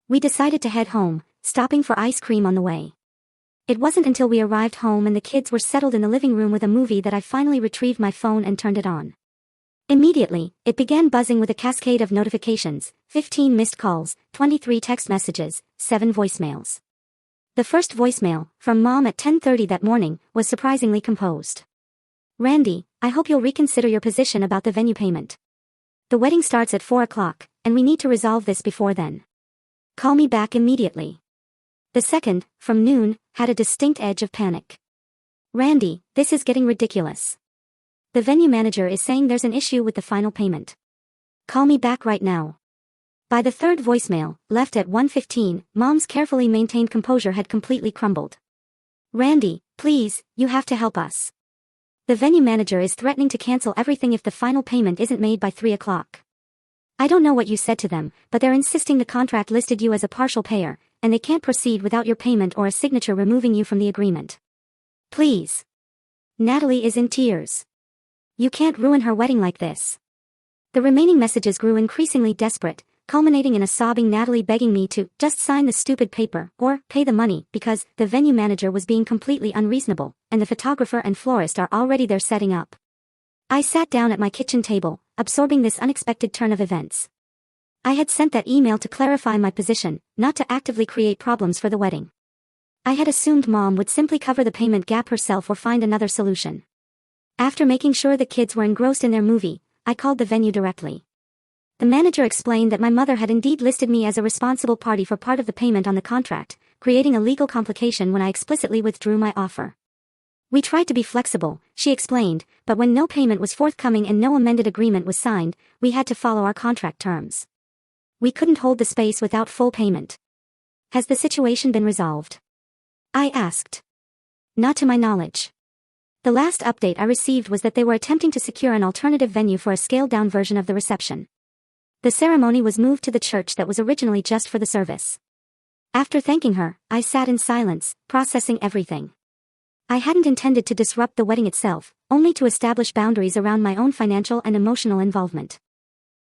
We decided to head home, stopping for ice cream on the way. It wasn't until we arrived home and the kids were settled in the living room with a movie that I finally retrieved my phone and turned it on. Immediately, it began buzzing with a cascade of notifications, 15 missed calls, 23 text messages, 7 voicemails. The first voicemail, from Mom at 10:30 that morning, was surprisingly composed. "Randy, I hope you'll reconsider your position about the venue payment. The wedding starts at 4 o'clock, and we need to resolve this before then. Call me back immediately." The second, from Noon, had a distinct edge of panic. "Randy, this is getting ridiculous. The venue manager is saying there's an issue with the final payment. Call me back right now." By the third voicemail, left at 1:15, Mom's carefully maintained composure had completely crumbled. "Randy, please, you have to help us. The venue manager is threatening to cancel everything if the final payment isn't made by 3 o'clock. I don't know what you said to them, but they're insisting the contract listed you as a partial payer, and they can't proceed without your payment or a signature removing you from the agreement. Please." Natalie is in tears. "You can't ruin her wedding like this." The remaining messages grew increasingly desperate, culminating in a sobbing Natalie begging me to just sign the stupid paper or pay the money because the venue manager was being completely unreasonable, and the photographer and florist are already there setting up. I sat down at my kitchen table, absorbing this unexpected turn of events. I had sent that email to clarify my position, not to actively create problems for the wedding. I had assumed Mom would simply cover the payment gap herself or find another solution. After making sure the kids were engrossed in their movie, I called the venue directly. The manager explained that my mother had indeed listed me as a responsible party for part of the payment on the contract, creating a legal complication when I explicitly withdrew my offer. We tried to be flexible, she explained, but when no payment was forthcoming and no amended agreement was signed, we had to follow our contract terms. We couldn't hold the space without full payment. Has the situation been resolved? I asked. Not to my knowledge. The last update I received was that they were attempting to secure an alternative venue for a scaled-down version of the reception. The ceremony was moved to the church that was originally just for the service. After thanking her, I sat in silence, processing everything. I hadn't intended to disrupt the wedding itself, only to establish boundaries around my own financial and emotional involvement.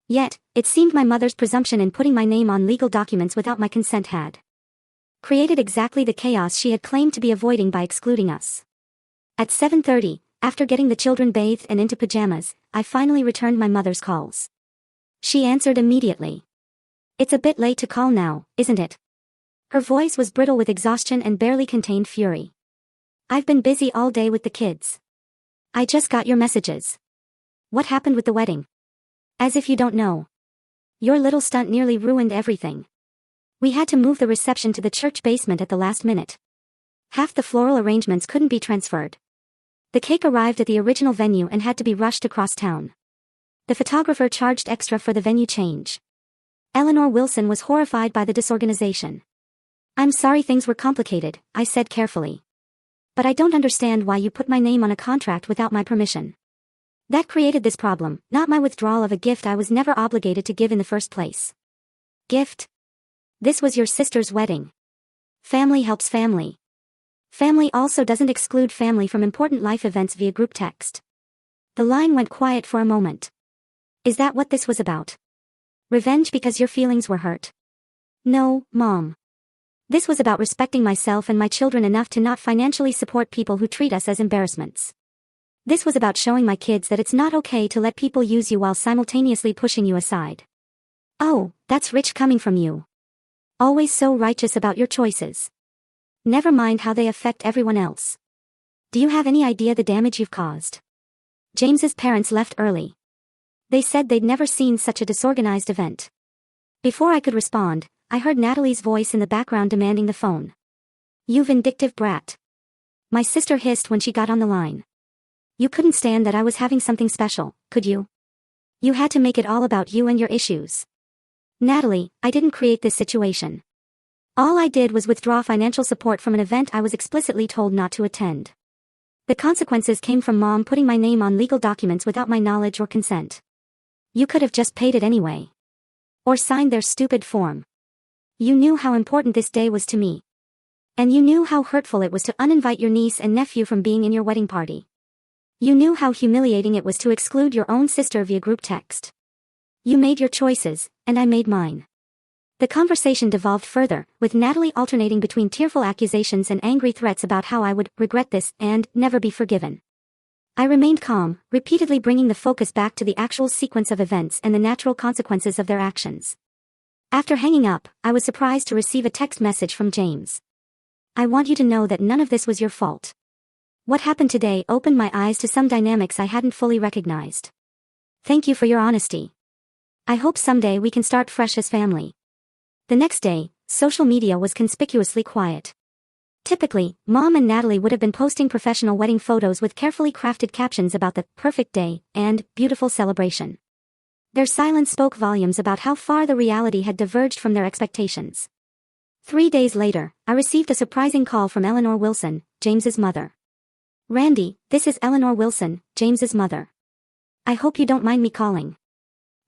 Yet, it seemed my mother's presumption in putting my name on legal documents without my consent had created exactly the chaos she had claimed to be avoiding by excluding us. At 7:30, after getting the children bathed and into pajamas, I finally returned my mother's calls. She answered immediately. It's a bit late to call now, isn't it? Her voice was brittle with exhaustion and barely contained fury. I've been busy all day with the kids. I just got your messages. What happened with the wedding? As if you don't know. Your little stunt nearly ruined everything. We had to move the reception to the church basement at the last minute. Half the floral arrangements couldn't be transferred. The cake arrived at the original venue and had to be rushed across town. The photographer charged extra for the venue change. Eleanor Wilson was horrified by the disorganization. I'm sorry things were complicated, I said carefully. But I don't understand why you put my name on a contract without my permission. That created this problem, not my withdrawal of a gift I was never obligated to give in the first place. Gift? This was your sister's wedding. Family helps family. Family also doesn't exclude family from important life events via group text. The line went quiet for a moment. Is that what this was about? Revenge because your feelings were hurt? No, Mom. This was about respecting myself and my children enough to not financially support people who treat us as embarrassments. This was about showing my kids that it's not okay to let people use you while simultaneously pushing you aside. Oh, that's rich coming from you. Always so righteous about your choices. Never mind how they affect everyone else. Do you have any idea the damage you've caused? James's parents left early. They said they'd never seen such a disorganized event. Before I could respond, I heard Natalie's voice in the background demanding the phone. You vindictive brat. My sister hissed when she got on the line. You couldn't stand that I was having something special, could you? You had to make it all about you and your issues. Natalie, I didn't create this situation. All I did was withdraw financial support from an event I was explicitly told not to attend. The consequences came from Mom putting my name on legal documents without my knowledge or consent. You could have just paid it anyway. Or signed their stupid form. You knew how important this day was to me. And you knew how hurtful it was to uninvite your niece and nephew from being in your wedding party. You knew how humiliating it was to exclude your own sister via group text. You made your choices, and I made mine. The conversation devolved further, with Natalie alternating between tearful accusations and angry threats about how I would regret this and never be forgiven. I remained calm, repeatedly bringing the focus back to the actual sequence of events and the natural consequences of their actions. After hanging up, I was surprised to receive a text message from James. I want you to know that none of this was your fault. What happened today opened my eyes to some dynamics I hadn't fully recognized. Thank you for your honesty. I hope someday we can start fresh as family. The next day, social media was conspicuously quiet. Typically, Mom and Natalie would have been posting professional wedding photos with carefully crafted captions about the perfect day and beautiful celebration. Their silence spoke volumes about how far the reality had diverged from their expectations. 3 days later, I received a surprising call from Eleanor Wilson, James's mother. Randy, this is Eleanor Wilson, James's mother. I hope you don't mind me calling.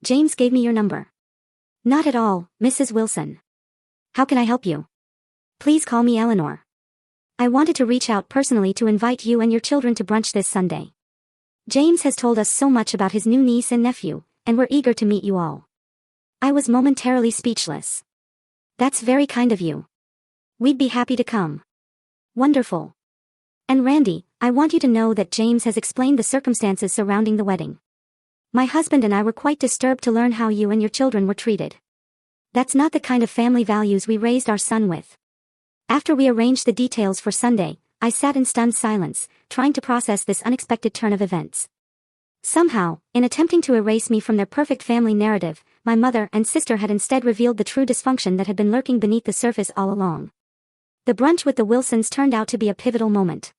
James gave me your number. Not at all, Mrs. Wilson. How can I help you? Please call me Eleanor. I wanted to reach out personally to invite you and your children to brunch this Sunday. James has told us so much about his new niece and nephew, and we're eager to meet you all. I was momentarily speechless. That's very kind of you. We'd be happy to come. Wonderful. And Randy, I want you to know that James has explained the circumstances surrounding the wedding. My husband and I were quite disturbed to learn how you and your children were treated. That's not the kind of family values we raised our son with. After we arranged the details for Sunday, I sat in stunned silence, trying to process this unexpected turn of events. Somehow, in attempting to erase me from their perfect family narrative, my mother and sister had instead revealed the true dysfunction that had been lurking beneath the surface all along. The brunch with the Wilsons turned out to be a pivotal moment.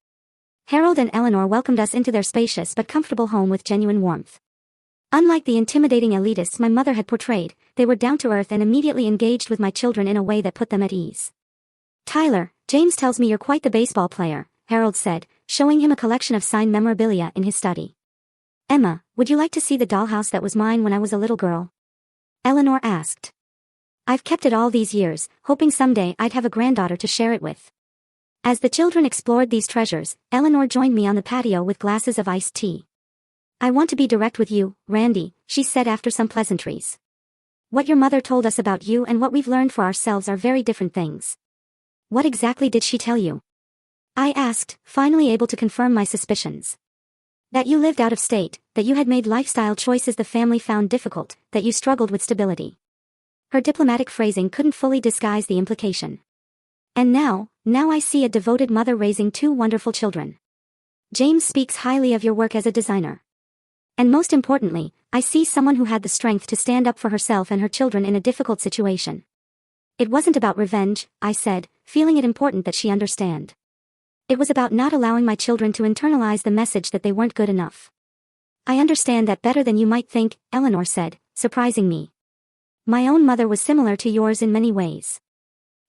Harold and Eleanor welcomed us into their spacious but comfortable home with genuine warmth. Unlike the intimidating elitists my mother had portrayed, they were down-to-earth and immediately engaged with my children in a way that put them at ease. "Tyler, James tells me you're quite the baseball player," Harold said, showing him a collection of signed memorabilia in his study. "Emma, would you like to see the dollhouse that was mine when I was a little girl?" Eleanor asked. "I've kept it all these years, hoping someday I'd have a granddaughter to share it with." As the children explored these treasures, Eleanor joined me on the patio with glasses of iced tea. "I want to be direct with you, Randy," she said after some pleasantries. "What your mother told us about you and what we've learned for ourselves are very different things." "What exactly did she tell you?" I asked, finally able to confirm my suspicions. "That you lived out of state, that you had made lifestyle choices the family found difficult, that you struggled with stability." Her diplomatic phrasing couldn't fully disguise the implication. "And now I see a devoted mother raising two wonderful children. James speaks highly of your work as a designer. And most importantly, I see someone who had the strength to stand up for herself and her children in a difficult situation." "It wasn't about revenge," I said, feeling it important that she understand. "It was about not allowing my children to internalize the message that they weren't good enough." "I understand that better than you might think," Eleanor said, surprising me. "My own mother was similar to yours in many ways.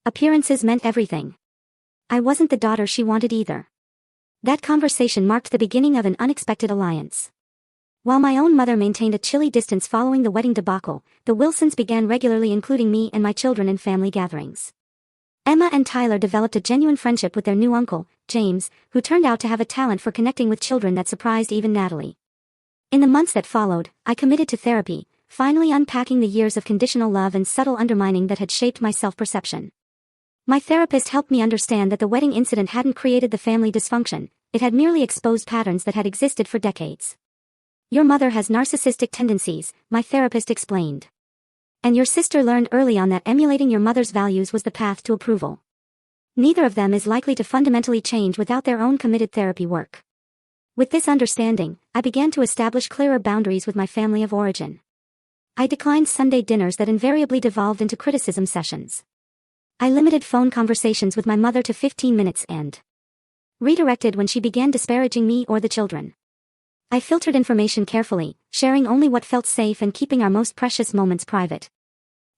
Appearances meant everything. I wasn't the daughter she wanted either." That conversation marked the beginning of an unexpected alliance. While my own mother maintained a chilly distance following the wedding debacle, the Wilsons began regularly including me and my children in family gatherings. Emma and Tyler developed a genuine friendship with their new uncle, James, who turned out to have a talent for connecting with children that surprised even Natalie. In the months that followed, I committed to therapy, finally unpacking the years of conditional love and subtle undermining that had shaped my self-perception. My therapist helped me understand that the wedding incident hadn't created the family dysfunction, it had merely exposed patterns that had existed for decades. "Your mother has narcissistic tendencies," my therapist explained. "And your sister learned early on that emulating your mother's values was the path to approval. Neither of them is likely to fundamentally change without their own committed therapy work." With this understanding, I began to establish clearer boundaries with my family of origin. I declined Sunday dinners that invariably devolved into criticism sessions. I limited phone conversations with my mother to 15 minutes and redirected when she began disparaging me or the children. I filtered information carefully, sharing only what felt safe and keeping our most precious moments private.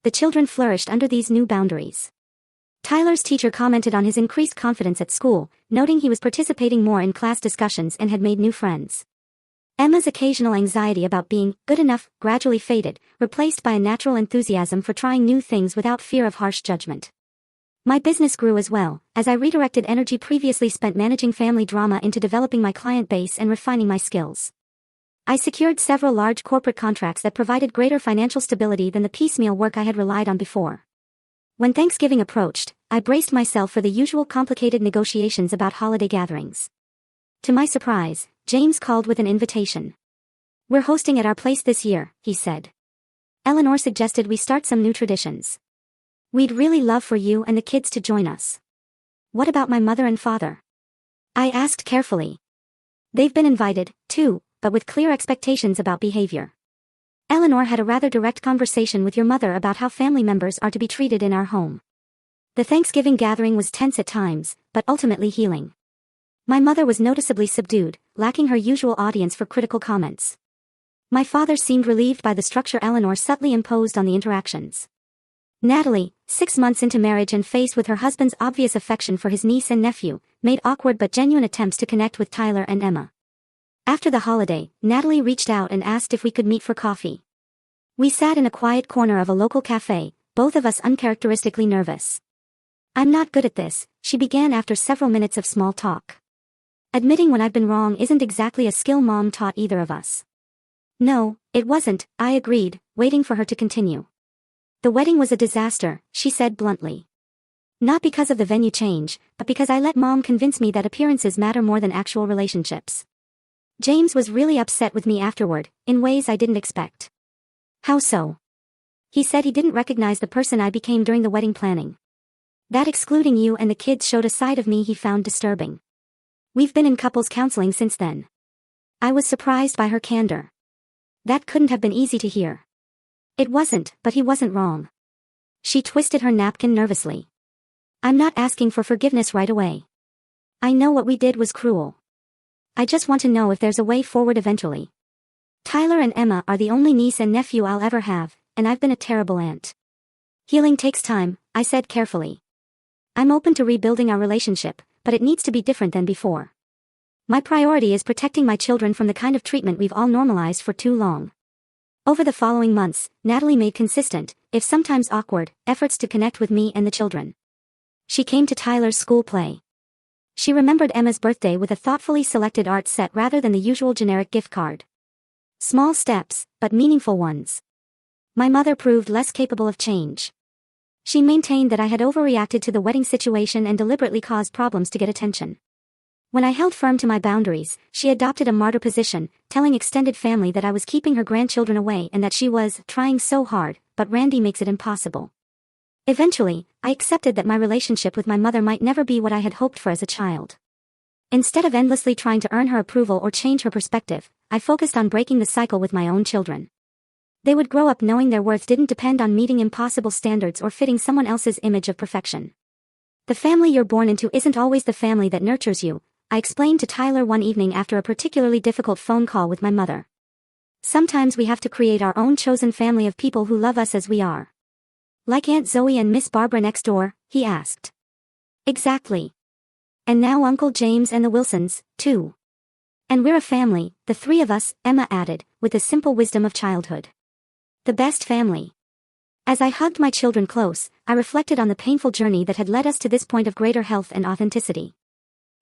The children flourished under these new boundaries. Tyler's teacher commented on his increased confidence at school, noting he was participating more in class discussions and had made new friends. Emma's occasional anxiety about being good enough gradually faded, replaced by a natural enthusiasm for trying new things without fear of harsh judgment. My business grew as well, as I redirected energy previously spent managing family drama into developing my client base and refining my skills. I secured several large corporate contracts that provided greater financial stability than the piecemeal work I had relied on before. When Thanksgiving approached, I braced myself for the usual complicated negotiations about holiday gatherings. To my surprise, James called with an invitation. "We're hosting at our place this year," he said. "Eleanor suggested we start some new traditions. We'd really love for you and the kids to join us." "What about my mother and father?" I asked carefully. "They've been invited, too, but with clear expectations about behavior. Eleanor had a rather direct conversation with your mother about how family members are to be treated in our home." The Thanksgiving gathering was tense at times, but ultimately healing. My mother was noticeably subdued, lacking her usual audience for critical comments. My father seemed relieved by the structure Eleanor subtly imposed on the interactions. Natalie, 6 months into marriage and faced with her husband's obvious affection for his niece and nephew, made awkward but genuine attempts to connect with Tyler and Emma. After the holiday, Natalie reached out and asked if we could meet for coffee. We sat in a quiet corner of a local cafe, both of us uncharacteristically nervous. "I'm not good at this," she began after several minutes of small talk. "Admitting when I've been wrong isn't exactly a skill Mom taught either of us." "No, it wasn't," I agreed, waiting for her to continue. The wedding was a disaster, she said bluntly. Not because of the venue change, but because I let Mom convince me that appearances matter more than actual relationships. James was really upset with me afterward, in ways I didn't expect. How so? He said he didn't recognize the person I became during the wedding planning. That excluding you and the kids showed a side of me he found disturbing. We've been in couples counseling since then. I was surprised by her candor. That couldn't have been easy to hear. It wasn't, but he wasn't wrong. She twisted her napkin nervously. I'm not asking for forgiveness right away. I know what we did was cruel. I just want to know if there's a way forward eventually. Tyler and Emma are the only niece and nephew I'll ever have, and I've been a terrible aunt. Healing takes time, I said carefully. I'm open to rebuilding our relationship, but it needs to be different than before. My priority is protecting my children from the kind of treatment we've all normalized for too long. Over the following months, Natalie made consistent, if sometimes awkward, efforts to connect with me and the children. She came to Tyler's school play. She remembered Emma's birthday with a thoughtfully selected art set rather than the usual generic gift card. Small steps, but meaningful ones. My mother proved less capable of change. She maintained that I had overreacted to the wedding situation and deliberately caused problems to get attention. When I held firm to my boundaries, she adopted a martyr position, telling extended family that I was keeping her grandchildren away and that she was trying so hard, but Randy makes it impossible. Eventually, I accepted that my relationship with my mother might never be what I had hoped for as a child. Instead of endlessly trying to earn her approval or change her perspective, I focused on breaking the cycle with my own children. They would grow up knowing their worth didn't depend on meeting impossible standards or fitting someone else's image of perfection. The family you're born into isn't always the family that nurtures you, I explained to Tyler one evening after a particularly difficult phone call with my mother. Sometimes we have to create our own chosen family of people who love us as we are. Like Aunt Zoe and Miss Barbara next door, he asked. Exactly. And now Uncle James and the Wilsons, too. And we're a family, the three of us, Emma added, with the simple wisdom of childhood. The best family. As I hugged my children close, I reflected on the painful journey that had led us to this point of greater health and authenticity.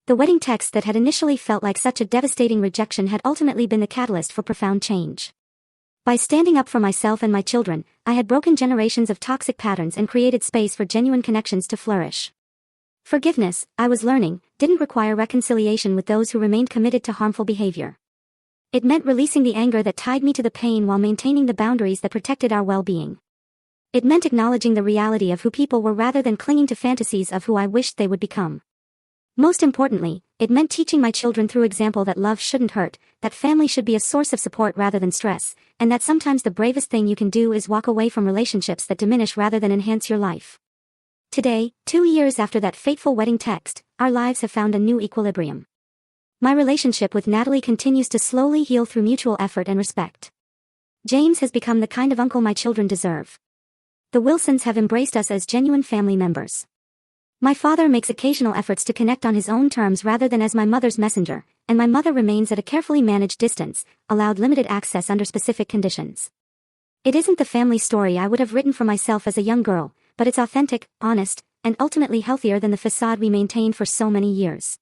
The wedding text that had initially felt like such a devastating rejection had ultimately been the catalyst for profound change. By standing up for myself and my children, I had broken generations of toxic patterns and created space for genuine connections to flourish. Forgiveness, I was learning, didn't require reconciliation with those who remained committed to harmful behavior. It meant releasing the anger that tied me to the pain while maintaining the boundaries that protected our well-being. It meant acknowledging the reality of who people were rather than clinging to fantasies of who I wished they would become. Most importantly, it meant teaching my children through example that love shouldn't hurt, that family should be a source of support rather than stress, and that sometimes the bravest thing you can do is walk away from relationships that diminish rather than enhance your life. Today, 2 years after that fateful wedding text, our lives have found a new equilibrium. My relationship with Natalie continues to slowly heal through mutual effort and respect. James has become the kind of uncle my children deserve. The Wilsons have embraced us as genuine family members. My father makes occasional efforts to connect on his own terms rather than as my mother's messenger, and my mother remains at a carefully managed distance, allowed limited access under specific conditions. It isn't the family story I would have written for myself as a young girl, but it's authentic, honest, and ultimately healthier than the facade we maintained for so many years.